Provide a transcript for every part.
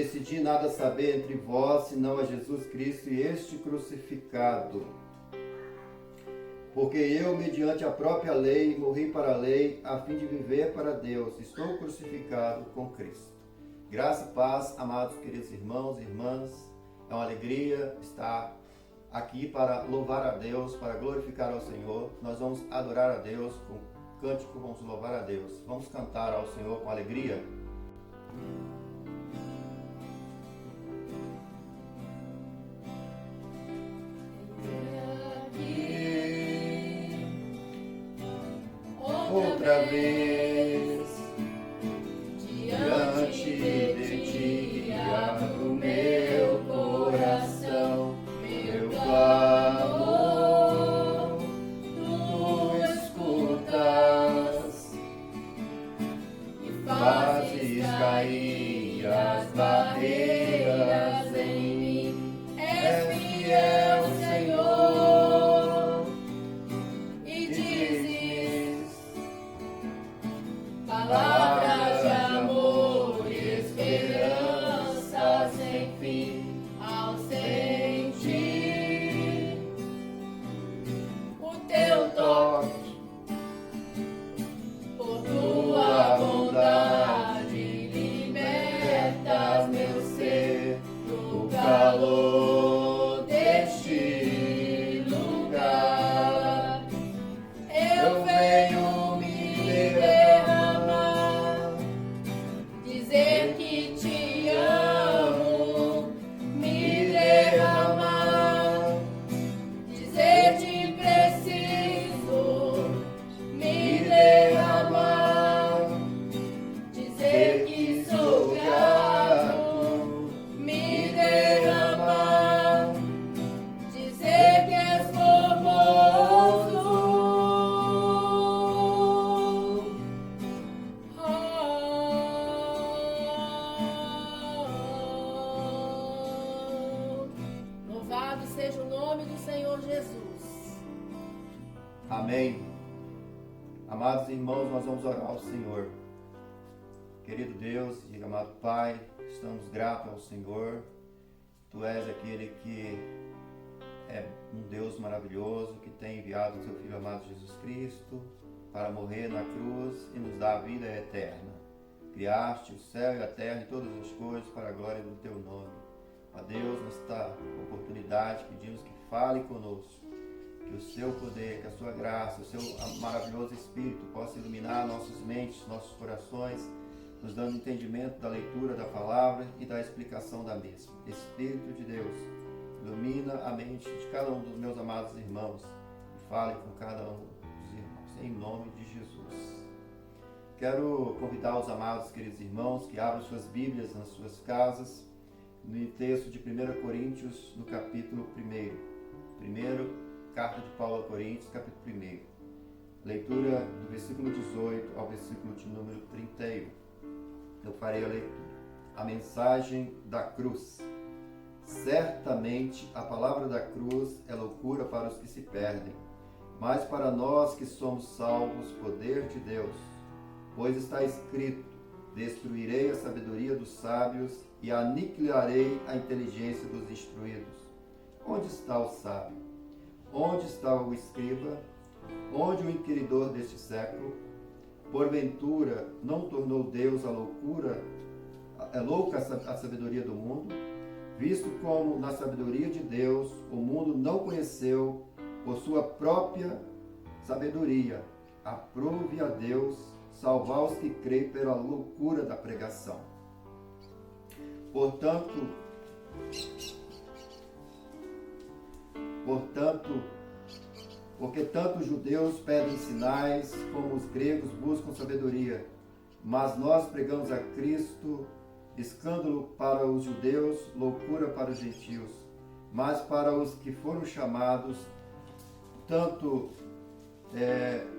decidi nada saber entre vós, senão a Jesus Cristo e este crucificado. Porque eu, mediante a própria lei, morri para a lei, a fim de viver para Deus. Estou crucificado com Cristo. Graça e paz, amados queridos irmãos e irmãs. É uma alegria estar aqui para louvar a Deus, para glorificar ao Senhor. Nós vamos adorar a Deus com cântico, vamos louvar a Deus. Vamos cantar ao Senhor com alegria. Outra vez, diante de ti, abro meu coração, meu clamor, tu escutas e fazes cair as barreiras em mim. És fiel, Senhor, e dizes palavras de amor e esperança sem fim. Ao sentir o teu toque, por tua bondade, libertas meu ser do calor deste lugar. Eu venho me derramar, dizer que te amo, me derramar, dizer te preciso, me derramar, dizer que sou grato, me derramar, dizer que és formoso. Louvado seja o nome do Senhor Jesus. Amém. Amados irmãos, nós vamos orar ao Senhor. Querido Deus e amado Pai, estamos gratos ao Senhor. Tu és aquele que é um Deus maravilhoso, que tem enviado o seu Filho amado Jesus Cristo para morrer na cruz e nos dar a vida eterna. Criaste o céu e a terra e todas as coisas para a glória do teu nome. Ó Deus, nesta oportunidade pedimos que fale conosco, que o seu poder, que a sua graça, o seu maravilhoso Espírito possa iluminar nossas mentes, nossos corações, nos dando entendimento da leitura da palavra e da explicação da mesma. Espírito de Deus, ilumina a mente de cada um dos meus amados irmãos e fale com cada um dos irmãos, em nome de Jesus. Quero convidar os amados queridos irmãos que abram suas Bíblias nas suas casas, no texto de 1 Coríntios, no capítulo 1. Primeiro, carta de Paulo a Coríntios, capítulo 1. Leitura do versículo 18 ao versículo de número 31. Eu farei a leitura. A mensagem da cruz. Certamente a palavra da cruz é loucura para os que se perdem, mas para nós que somos salvos, poder de Deus. Pois está escrito: destruirei a sabedoria dos sábios e aniquilarei a inteligência dos instruídos. Onde está o sábio? Onde está o escriba? Onde o inquiridor deste século? Porventura, não tornou Deus louca a sabedoria do mundo? Visto como na sabedoria de Deus o mundo não conheceu por sua própria sabedoria, aprove a Deus salvar os que creem pela loucura da pregação. Portanto, porque tanto os judeus pedem sinais, como os gregos buscam sabedoria, mas nós pregamos a Cristo, escândalo para os judeus, loucura para os gentios, mas para os que foram chamados, tanto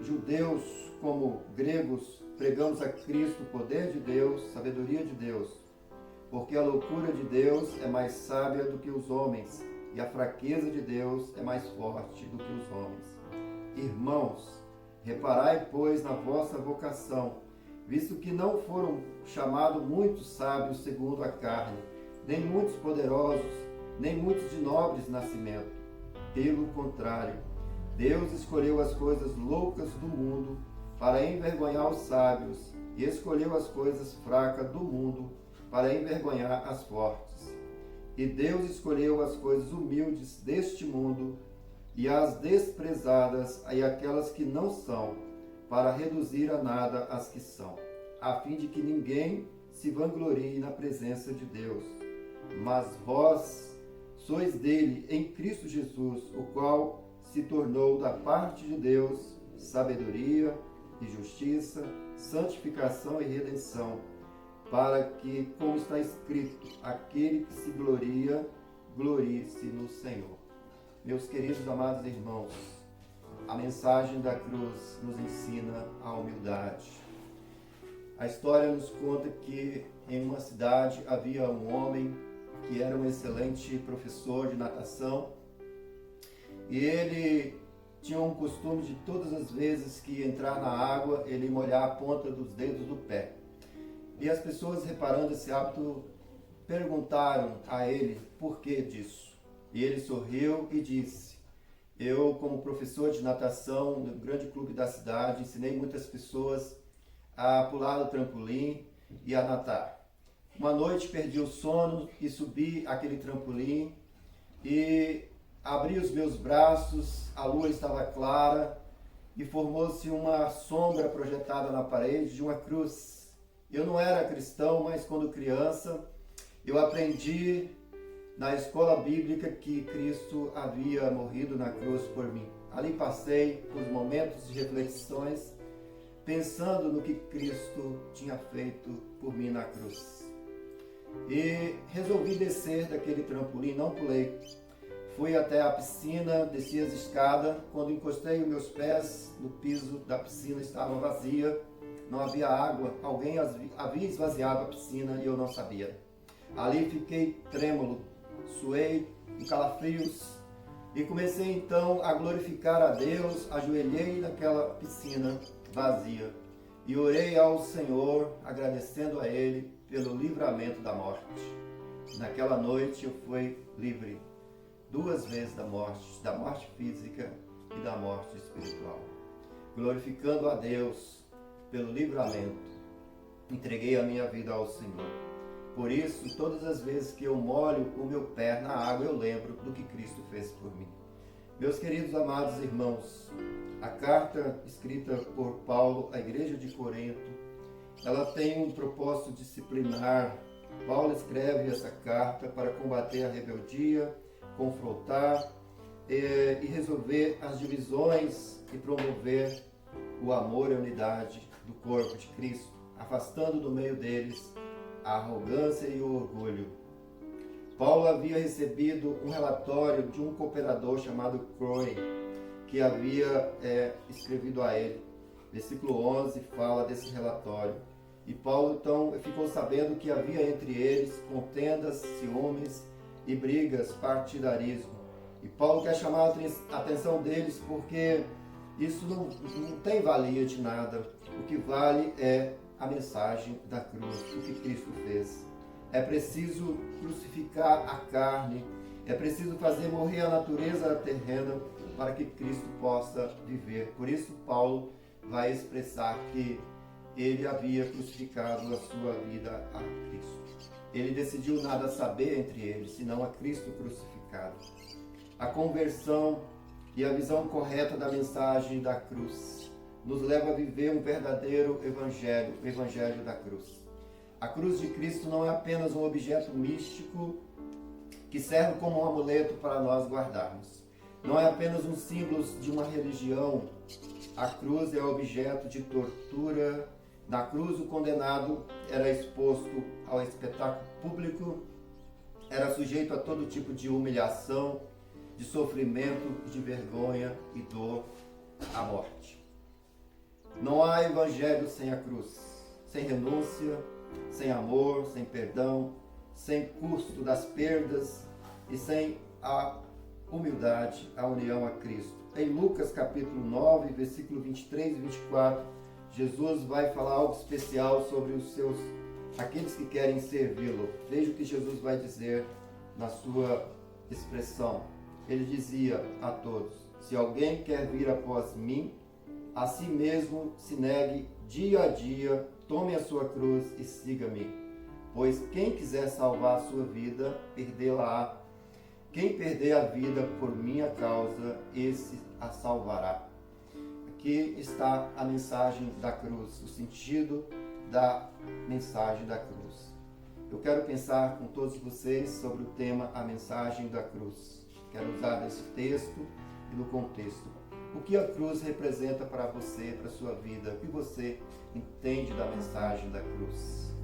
judeus como gregos, pregamos a Cristo, poder de Deus, sabedoria de Deus, porque a loucura de Deus é mais sábia do que os homens, e a fraqueza de Deus é mais forte do que os homens. Irmãos, reparai, pois, na vossa vocação, visto que não foram chamados muitos sábios segundo a carne, nem muitos poderosos, nem muitos de nobres nascimento. Pelo contrário, Deus escolheu as coisas loucas do mundo para envergonhar os sábios, e escolheu as coisas fracas do mundo para envergonhar as fortes. E Deus escolheu as coisas humildes deste mundo e as desprezadas e aquelas que não são, para reduzir a nada as que são, a fim de que ninguém se vanglorie na presença de Deus. Mas vós sois dele em Cristo Jesus, o qual se tornou da parte de Deus sabedoria e justiça, santificação e redenção, para que, como está escrito, aquele que se gloria, glorie-se no Senhor. Meus queridos amados irmãos, a mensagem da cruz nos ensina a humildade. A história nos conta que em uma cidade havia um homem que era um excelente professor de natação, e ele tinha um costume de todas as vezes que entrar na água, ele molhar a ponta dos dedos do pé. E as pessoas, reparando esse hábito, perguntaram a ele por que disso. E ele sorriu e disse: eu, como professor de natação no grande clube da cidade, ensinei muitas pessoas a pular no trampolim e a nadar. Uma noite perdi o sono e subi aquele trampolim e abri os meus braços, a lua estava clara e formou-se uma sombra projetada na parede de uma cruz. Eu não era cristão, mas quando criança eu aprendi na escola bíblica que Cristo havia morrido na cruz por mim. Ali passei os momentos de reflexões pensando no que Cristo tinha feito por mim na cruz. E resolvi descer daquele trampolim, não pulei. Fui até a piscina, desci as escadas. Quando encostei os meus pés no piso da piscina, estava vazia, não havia água. Alguém havia esvaziado a piscina e eu não sabia. Ali fiquei trêmulo, suei, em calafrios, e comecei então a glorificar a Deus. Ajoelhei naquela piscina vazia e orei ao Senhor, agradecendo a Ele pelo livramento da morte. Naquela noite eu fui livre 2 vezes da morte física e da morte espiritual. Glorificando a Deus pelo livramento, entreguei a minha vida ao Senhor. Por isso, todas as vezes que eu molho o meu pé na água, eu lembro do que Cristo fez por mim. Meus queridos amados irmãos, a carta escrita por Paulo à igreja de Corinto, ela tem um propósito disciplinar. Paulo escreve essa carta para combater a rebeldia, confrontar e resolver as divisões e promover o amor e a unidade do corpo de Cristo, afastando do meio deles a arrogância e o orgulho. Paulo havia recebido um relatório de um cooperador chamado Croy, que havia escrevido a ele. Versículo 11 fala desse relatório. E Paulo então ficou sabendo que havia entre eles contendas, ciúmes e brigas, partidarismo. E Paulo quer chamar a atenção deles porque isso não tem valia de nada. O que vale é a mensagem da cruz, o que Cristo fez. É preciso crucificar a carne, é preciso fazer morrer a natureza terrena para que Cristo possa viver. Por isso Paulo vai expressar que ele havia crucificado a sua vida a Cristo. Ele decidiu nada saber entre eles, senão a Cristo crucificado. A conversão e a visão correta da mensagem da cruz nos leva a viver um verdadeiro evangelho, o evangelho da cruz. A cruz de Cristo não é apenas um objeto místico que serve como um amuleto para nós guardarmos. Não é apenas um símbolo de uma religião. A cruz é objeto de tortura. Na cruz, o condenado era exposto ao espetáculo público, era sujeito a todo tipo de humilhação, de sofrimento, de vergonha e dor, à morte. Não há evangelho sem a cruz, sem renúncia, sem amor, sem perdão, sem custo das perdas e sem a humildade, a união a Cristo. Em Lucas capítulo 9, versículo 23 e 24, Jesus vai falar algo especial sobre os seus aqueles que querem servi-lo. Veja o que Jesus vai dizer na sua expressão. Ele dizia a todos: se alguém quer vir após mim, a si mesmo se negue dia a dia, tome a sua cruz e siga-me. Pois quem quiser salvar a sua vida, perdê-la-á. Quem perder a vida por minha causa, esse a salvará. Aqui está a mensagem da cruz, o sentido da mensagem da cruz. Eu quero pensar com todos vocês sobre o tema A Mensagem da Cruz. Quero usar desse texto e do contexto. O que a cruz representa para você, para a sua vida? O que você entende da mensagem da cruz?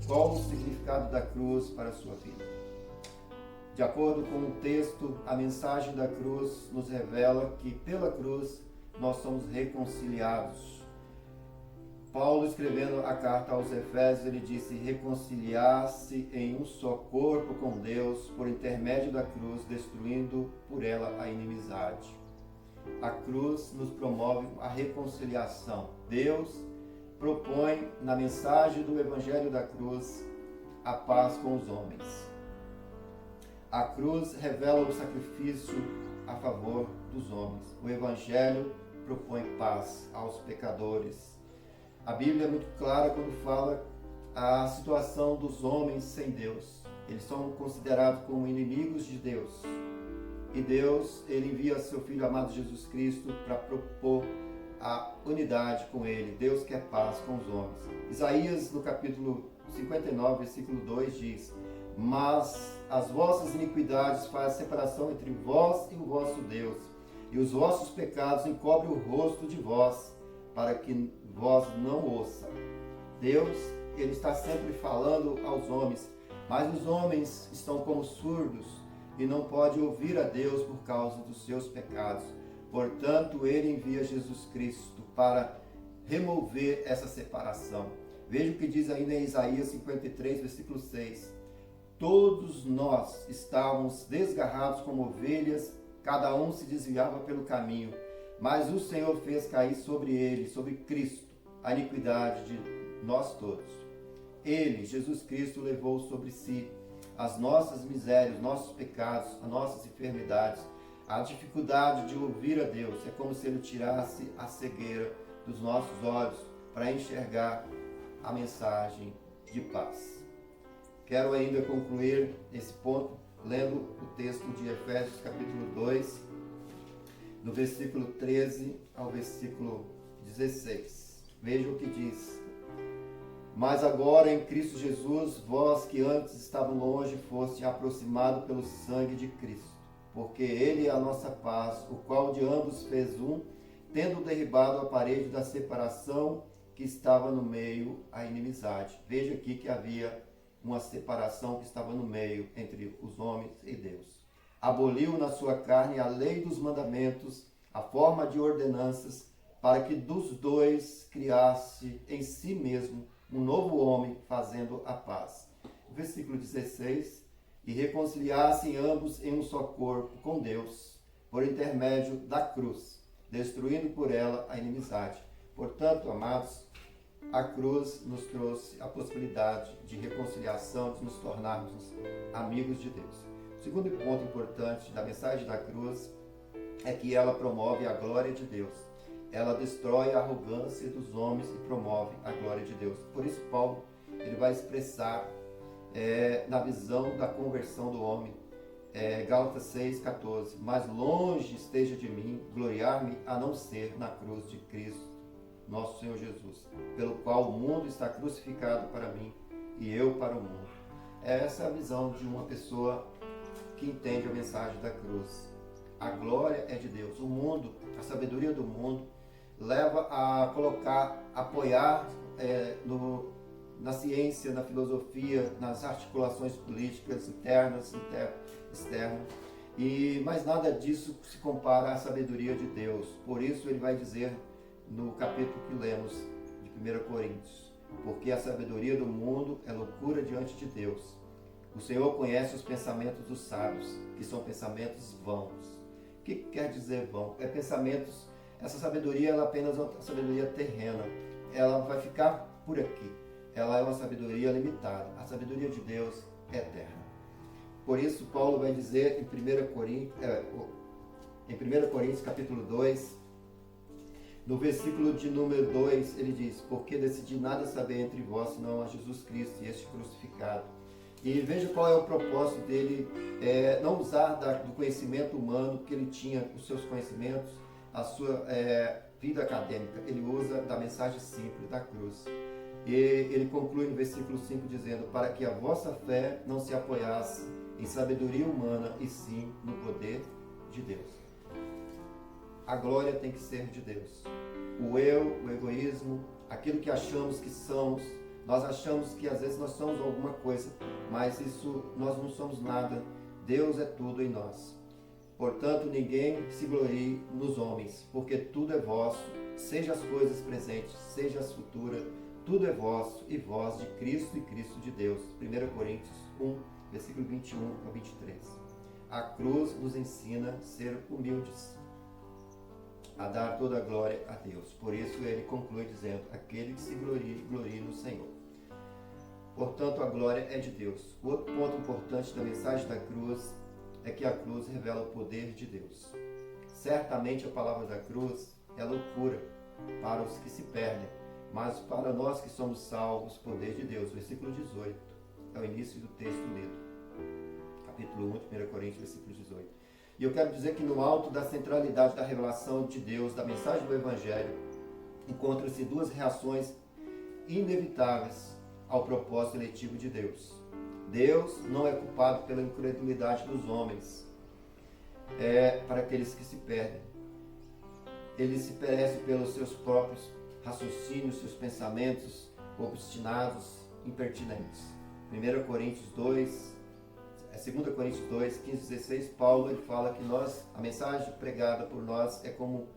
Qual o significado da cruz para a sua vida? De acordo com o texto, a mensagem da cruz nos revela que pela cruz nós somos reconciliados. Paulo, escrevendo a carta aos Efésios, ele disse: reconciliar-se em um só corpo com Deus por intermédio da cruz, destruindo por ela a inimizade. A cruz nos promove a reconciliação. Deus propõe na mensagem do Evangelho da cruz a paz com os homens. A cruz revela o sacrifício a favor dos homens. O Evangelho propõe paz aos pecadores. A Bíblia é muito clara quando fala a situação dos homens sem Deus. Eles são considerados como inimigos de Deus. E Deus, ele envia seu Filho amado Jesus Cristo para propor a unidade com ele. Deus quer paz com os homens. Isaías, no capítulo 59, versículo 2, diz: mas as vossas iniquidades fazem separação entre vós e o vosso Deus, e os vossos pecados encobrem o rosto de vós, para que vós não ouça. Deus, ele está sempre falando aos homens, mas os homens estão como surdos e não podem ouvir a Deus por causa dos seus pecados. Portanto, ele envia Jesus Cristo para remover essa separação. Veja o que diz ainda em Isaías 53, versículo 6. Todos nós estávamos desgarrados como ovelhas, cada um se desviava pelo caminho, mas o Senhor fez cair sobre ele, sobre Cristo, a iniquidade de nós todos. Ele, Jesus Cristo, levou sobre si as nossas misérias, nossos pecados, as nossas enfermidades, a dificuldade de ouvir a Deus. É como se ele tirasse a cegueira dos nossos olhos para enxergar a mensagem de paz. Quero ainda concluir esse ponto lendo o texto de Efésios capítulo 2, do versículo 13 ao versículo 16. Veja o que diz: mas agora em Cristo Jesus, vós que antes estavam longe, foste aproximados pelo sangue de Cristo, porque ele é a nossa paz, o qual de ambos fez um, tendo derribado a parede da separação que estava no meio, a inimizade. Veja aqui que havia uma separação que estava no meio entre os homens e Deus. Aboliu na sua carne a lei dos mandamentos, a forma de ordenanças, para que dos dois criasse em si mesmo um novo homem, fazendo a paz. Versículo 16. E reconciliassem ambos em um só corpo com Deus, por intermédio da cruz, destruindo por ela a inimizade. Portanto, amados, a cruz nos trouxe a possibilidade de reconciliação, de nos tornarmos amigos de Deus. O segundo ponto importante da mensagem da cruz é que ela promove a glória de Deus. Ela destrói a arrogância dos homens e promove a glória de Deus. Por isso, Paulo ele vai expressar na visão da conversão do homem, Gálatas 6,14: mas longe esteja de mim gloriar-me a não ser na cruz de Cristo, nosso Senhor Jesus, pelo qual o mundo está crucificado para mim e eu para o mundo. Essa é a visão de uma pessoa que entende a mensagem da cruz. A glória é de Deus. O mundo, a sabedoria do mundo, leva a apoiar na ciência, na filosofia, nas articulações políticas internas, externas, mas nada disso se compara à sabedoria de Deus. Por isso ele vai dizer no capítulo que lemos de 1 Coríntios: porque a sabedoria do mundo é loucura diante de Deus. O Senhor conhece os pensamentos dos sábios, que são pensamentos vãos. O que quer dizer vão? Essa sabedoria ela é apenas uma sabedoria terrena. Ela vai ficar por aqui. ela é uma sabedoria limitada. A sabedoria de Deus é eterna. Por isso, Paulo vai dizer em 1 Coríntios capítulo 2, no versículo de número 2, ele diz: porque decidi nada saber entre vós, senão a Jesus Cristo e este crucificado. E veja qual é o propósito dele, não usar do conhecimento humano que ele tinha, os seus conhecimentos, a sua vida acadêmica. Ele usa da mensagem simples da cruz. E ele conclui no versículo 5 dizendo: para que a vossa fé não se apoiasse em sabedoria humana, e sim no poder de Deus. A glória tem que ser de Deus. O eu, o egoísmo, aquilo que achamos que somos, nós achamos que às vezes nós somos alguma coisa, mas isso nós não somos nada. Deus é tudo em nós. Portanto, ninguém se glorie nos homens, porque tudo é vosso, seja as coisas presentes, seja as futuras, tudo é vosso, e vós de Cristo e Cristo de Deus. 1 Coríntios 1, versículo 21 a 23. A cruz nos ensina a ser humildes, a dar toda a glória a Deus. Por isso ele conclui dizendo: aquele que se glorie, glorie no Senhor. Portanto, a glória é de Deus. O outro ponto importante da mensagem da cruz é que a cruz revela o poder de Deus. Certamente a palavra da cruz é loucura para os que se perdem, mas para nós que somos salvos, poder de Deus. Versículo 18 é o início do texto lido. Capítulo 1, 1 Coríntios, versículo 18. E eu quero dizer que no alto da centralidade da revelação de Deus, da mensagem do Evangelho, encontram-se duas reações inevitáveis ao propósito eletivo de Deus. Deus não é culpado pela incredulidade dos homens, para aqueles que se perdem. Ele se perece pelos seus próprios raciocínios, seus pensamentos obstinados, impertinentes. 2 Coríntios 2, 15, 16, Paulo ele fala que a mensagem pregada por nós é como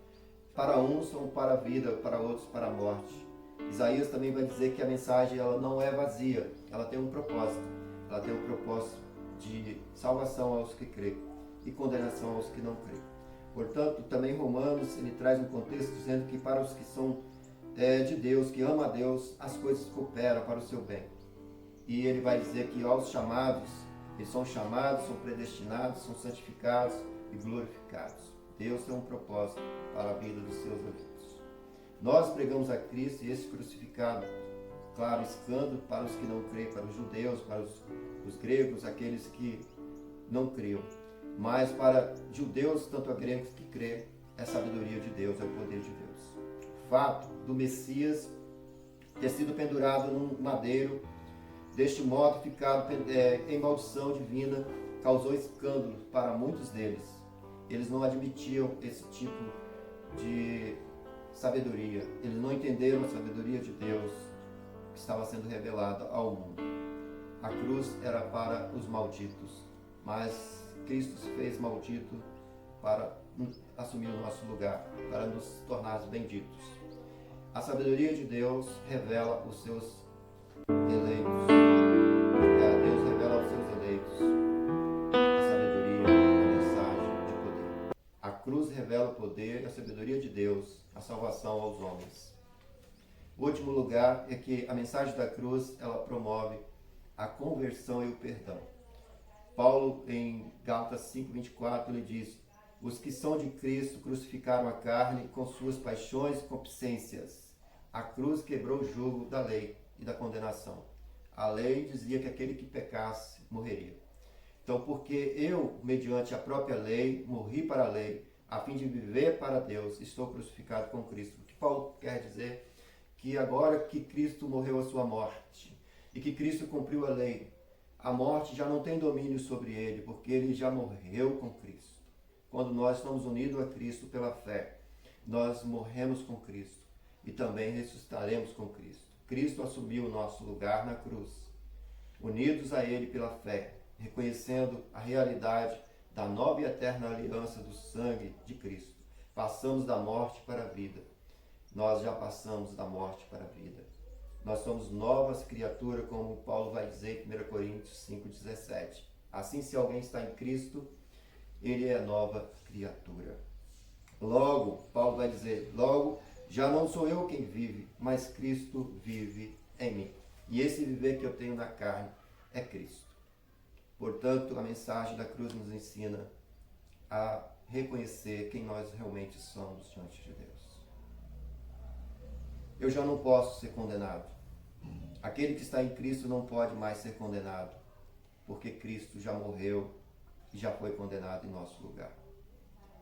para uns são para a vida, para outros para a morte. Isaías também vai dizer que a mensagem ela não é vazia, ela tem um propósito. Ela tem um propósito de salvação aos que creem e condenação aos que não creem. Portanto, também Romanos ele traz um contexto dizendo que para os que são de Deus, que amam a Deus, as coisas cooperam para o seu bem. E ele vai dizer que aos chamados, eles são chamados, são predestinados, são santificados e glorificados. Deus tem um propósito para a vida dos seus eleitos. Nós pregamos a Cristo e esse crucificado, claro, escândalo para os que não creem, para os judeus, para os gregos, aqueles que não criam. Mas para judeus, tanto a gregos que creem, é a sabedoria de Deus, é o poder de Deus. O fato do Messias ter sido pendurado num madeiro, deste modo ficado em maldição divina, causou escândalo para muitos deles. Eles não admitiam esse tipo de sabedoria. Eles não entenderam a sabedoria de Deus que estava sendo revelada ao mundo. A cruz era para os malditos, mas Cristo se fez maldito para assumir o nosso lugar, para nos tornar benditos. A sabedoria de Deus revela os seus eleitos. Deus revela aos seus eleitos a sabedoria, a mensagem de poder. A cruz revela o poder e a sabedoria de Deus, a salvação aos homens. O último lugar é que a mensagem da cruz, ela promove a conversão e o perdão. Paulo, em Gálatas 5:24, ele diz: os que são de Cristo crucificaram a carne com suas paixões e concupiscências. A cruz quebrou o jugo da lei e da condenação. A lei dizia que aquele que pecasse morreria. Então, porque eu, mediante a própria lei, morri para a lei, a fim de viver para Deus, estou crucificado com Cristo. O que Paulo quer dizer? Que agora que Cristo morreu a sua morte e que Cristo cumpriu a lei, a morte já não tem domínio sobre ele, porque ele já morreu com Cristo. Quando nós estamos unidos a Cristo pela fé, nós morremos com Cristo e também ressuscitaremos com Cristo. Cristo assumiu o nosso lugar na cruz. Unidos a ele pela fé, reconhecendo a realidade da nova e eterna aliança do sangue de Cristo, passamos da morte para a vida. Nós já passamos da morte para a vida. Nós somos novas criaturas, como Paulo vai dizer em 1 Coríntios 5,17. Assim, se alguém está em Cristo, ele é nova criatura. Logo, Paulo vai dizer, logo, já não sou eu quem vive, mas Cristo vive em mim. E esse viver que eu tenho na carne é Cristo. Portanto, a mensagem da cruz nos ensina a reconhecer quem nós realmente somos diante de Deus. Eu já não posso ser condenado. Aquele que está em Cristo não pode mais ser condenado, porque Cristo já morreu e já foi condenado em nosso lugar.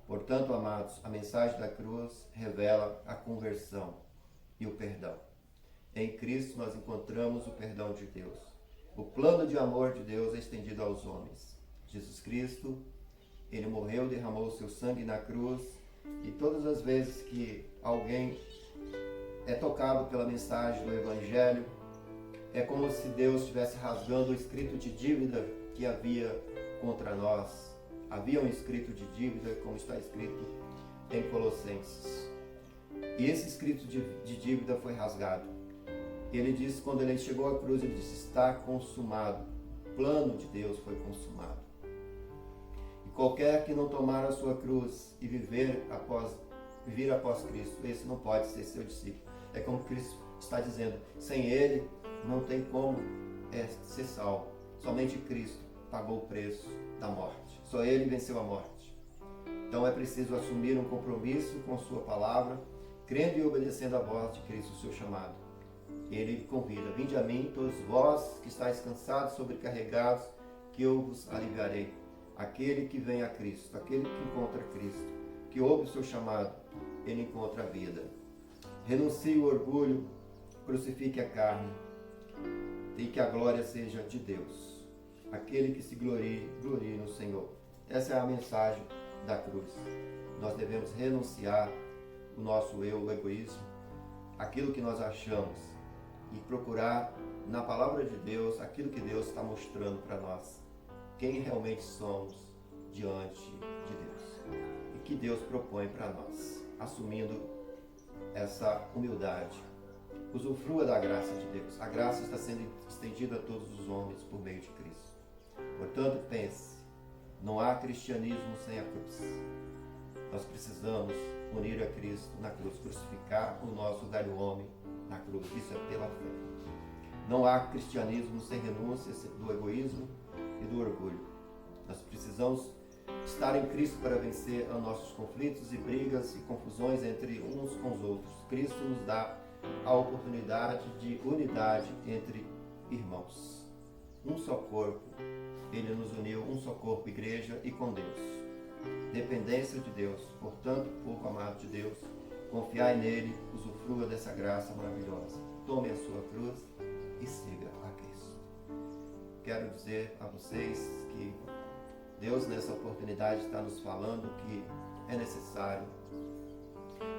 Portanto, amados, a mensagem da cruz revela a conversão e o perdão. Em Cristo nós encontramos o perdão de Deus. O plano de amor de Deus é estendido aos homens. Jesus Cristo, Ele morreu, derramou o seu sangue na cruz, e todas as vezes que alguém é tocado pela mensagem do Evangelho, é como se Deus estivesse rasgando o escrito de dívida que havia contra nós. Havia um escrito de dívida, como está escrito em Colossenses. E esse escrito de dívida foi rasgado. Ele disse, quando ele chegou à cruz, ele disse, está consumado. O plano de Deus foi consumado. E qualquer que não tomar a sua cruz e vir após Cristo, esse não pode ser seu discípulo. É como Cristo está dizendo, sem Ele não tem como ser salvo. Somente Cristo pagou o preço da morte. Só Ele venceu a morte. Então é preciso assumir um compromisso com sua palavra, crendo e obedecendo a voz de Cristo, o seu chamado. Ele convida, vinde a mim, todos vós que estáis cansados, sobrecarregados, que eu vos aliviarei. Aquele que vem a Cristo, aquele que encontra Cristo, que ouve o seu chamado, ele encontra a vida. Renuncie o orgulho, crucifique a carne, e que a glória seja de Deus. Aquele que se glorie no Senhor. Essa é a mensagem da cruz. Nós devemos renunciar o nosso eu, o egoísmo, aquilo que nós achamos, e procurar na palavra de Deus aquilo que Deus está mostrando para nós, quem realmente somos diante de Deus e que Deus propõe para nós, assumindo essa humildade. Usufrua da graça de Deus. A graça está sendo estendida a todos os homens por meio de Cristo. Portanto, pense, não há cristianismo sem a cruz. Nós precisamos unir a Cristo na cruz, crucificar o nosso velho homem na cruz. Isso é pela fé. Não há cristianismo sem renúncia do egoísmo e do orgulho. Nós precisamos estar em Cristo para vencer os nossos conflitos e brigas e confusões entre uns com os outros. Cristo nos dá a oportunidade de unidade entre irmãos. Um só corpo. Ele nos uniu, um só corpo, igreja, e com Deus. Dependência de Deus. Portanto, povo amado de Deus, confiai nele, usufrua dessa graça maravilhosa. Tome a sua cruz e siga a Cristo. Quero dizer a vocês que Deus nessa oportunidade está nos falando que é necessário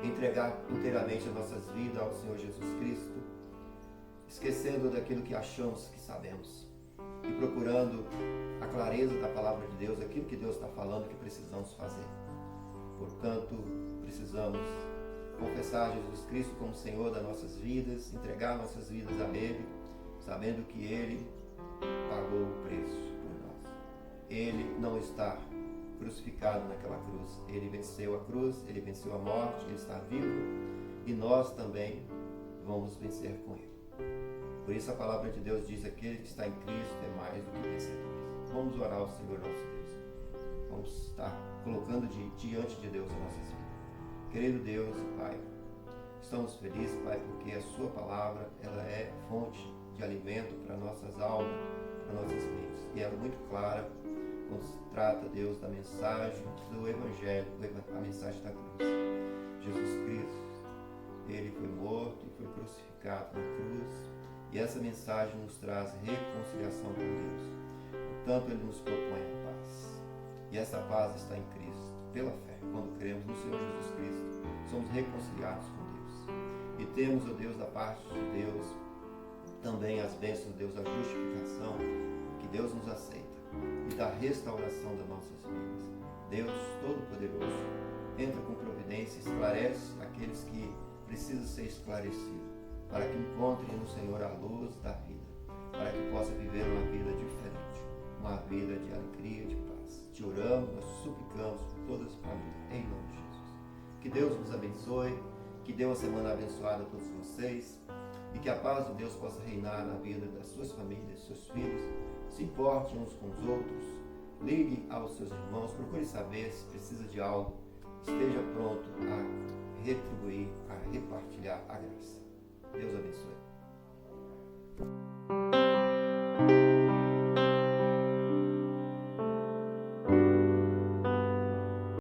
entregar inteiramente as nossas vidas ao Senhor Jesus Cristo, esquecendo daquilo que achamos que sabemos e procurando a clareza da palavra de Deus, aquilo que Deus está falando que precisamos fazer. Portanto, precisamos confessar Jesus Cristo como Senhor das nossas vidas, entregar nossas vidas a Ele, sabendo que Ele pagou o preço por nós. Ele não está crucificado naquela cruz. Ele venceu a cruz, Ele venceu a morte, Ele está vivo e nós também vamos vencer com Ele. Por isso a palavra de Deus diz, aquele que está em Cristo é mais do que vencedor. Vamos orar ao Senhor nosso Deus. Vamos estar colocando diante de Deus as nossas vidas. Querido Deus e Pai, estamos felizes, Pai, porque a Sua palavra ela é fonte de alimento para nossas almas, para nossas mentes. E ela é muito clara quando se trata, Deus, da mensagem do Evangelho, a mensagem da cruz. Jesus Cristo, Ele foi morto e foi crucificado na cruz. E essa mensagem nos traz reconciliação com Deus. Portanto, Ele nos propõe a paz. E essa paz está em Cristo, pela fé. Quando cremos no Senhor Jesus Cristo, somos reconciliados com Deus. E temos, ó Deus, da parte de Deus, também as bênçãos, Deus, da justificação, que Deus nos aceita, e da restauração das nossas vidas. Deus Todo-Poderoso, entra com providência, esclarece aqueles que precisam ser esclarecidos, para que encontrem no Senhor a luz da vida, para que possa viver uma vida diferente, uma vida de alegria, de paz. Te oramos, nós suplicamos por todas as famílias, em nome de Jesus. Que Deus nos abençoe, que dê uma semana abençoada a todos vocês. e que a paz de Deus possa reinar na vida das suas famílias, seus filhos. Se importe uns com os outros, ligue aos seus irmãos, procure saber se precisa de algo, esteja pronto a retribuir, a repartilhar a graça. Deus abençoe.